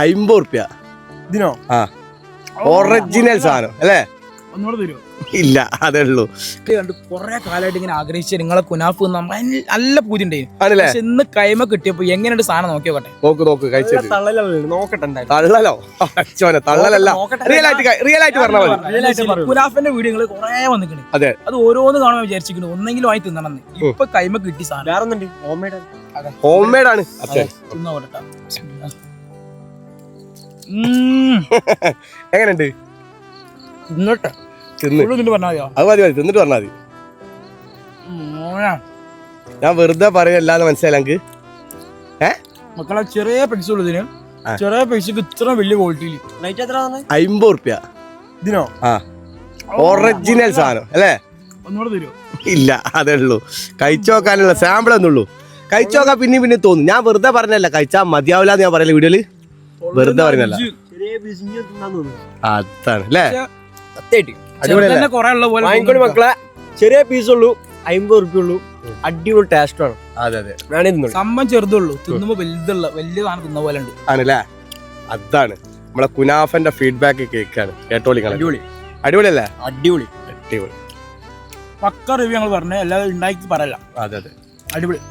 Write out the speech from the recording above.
50 ഇതിനോ? ആ ഒറിജിനൽ സാധനം അല്ലേ? ഒന്നുകൂടെ തരുമോ? ഇല്ല, അതേ ഉള്ളൂ. കണ്ട് കൊറേ കാലമായിട്ട് ഇങ്ങനെ ആഗ്രഹിച്ച നിങ്ങളെ കുനാഫ് നല്ല പൂതി ഉണ്ടായിരുന്നു. ആണല്ലേ? പക്ഷെ ഇന്ന് കൈമ കിട്ടിയപ്പോ എങ്ങനെയുണ്ട് സാധനം നോക്കിയോട്ടെ. നോക്ക് കഴിച്ചിട്ട്. നോക്കട്ടെ. തള്ളലോ? തള്ളലല്ല, റിയൽ ആയിട്ട് പറഞ്ഞാൽ മതി. കുനാഫിന്റെ വീഡിയോകൾ കൊറേ വന്നിട്ടുണ്ട്. അതെ, അത് ഓരോന്ന് കാണുമ്പോൾ വിചാരിച്ചിരിക്കുന്നു ഒന്നെങ്കിലും വാങ്ങി തിന്നണമെന്ന്. ഇപ്പൊ കൈമ കിട്ടി സാധനം. ഹോം മെയ്ഡ് ആണ്. എങ്ങനെയുണ്ട്? തിന്നട്ടെ. അത് മതി, തിന്നിട്ട് പറഞ്ഞാൽ മതി. ഞാൻ വെറുതെ പറയല്ലാന്ന് മനസ്സിലായി എനിക്ക്. മക്കളെ ചെറിയ പൈസ ഉള്ളതിന് ചെറിയ പൈസക്ക് ഇത്ര വലിയ ക്വാളിറ്റിയിൽ 50 ഇതിനോ? ആ ഒറിജിനൽ സാധനം അല്ലേ? ഒന്നുകൂടെ തരുമോ? ഇല്ല, അതേ ഉള്ളൂ. കഴിച്ചു നോക്കാനുള്ള സാമ്പിൾ ഒന്നുള്ളൂ. കഴിച്ചു നോക്കാൻ പിന്നെ തോന്നും. ഞാൻ വെറുതെ പറഞ്ഞല്ല, കഴിച്ചാ മതിയാവില്ല എന്ന് ഞാൻ പറയല വീഡിയോയില്. വെറുതെ പറഞ്ഞല്ല. അതാണ് അല്ലേ? മക്കളെ ചെറിയ പീസുള്ളൂ, 50 ഉറുപ്പ്യ ഉള്ളൂ. അടിപൊളി ടേസ്റ്റ് ആണ്. അതെ അതെ, സംഭവം ചെറുതുള്ളൂ, തിന്നുമ്പോ വലുതുള്ള വലിയ സാധനം തിന്ന പോലെ ഉണ്ട്. ആണല്ലേ? അതാണ് നമ്മളെ കുനാഫന്റെ ഫീഡ്ബാക്ക് കേൾക്കാണ്. കേട്ടോളി. അടിപൊളിയല്ലേ? അടിപൊളി അടിപൊളി പക്ക റിവ്യൂ ഞങ്ങൾ പറഞ്ഞു. എല്ലാവരും ഉണ്ടാക്കി പറയല്ല. അതെ അതെ, അടിപൊളി.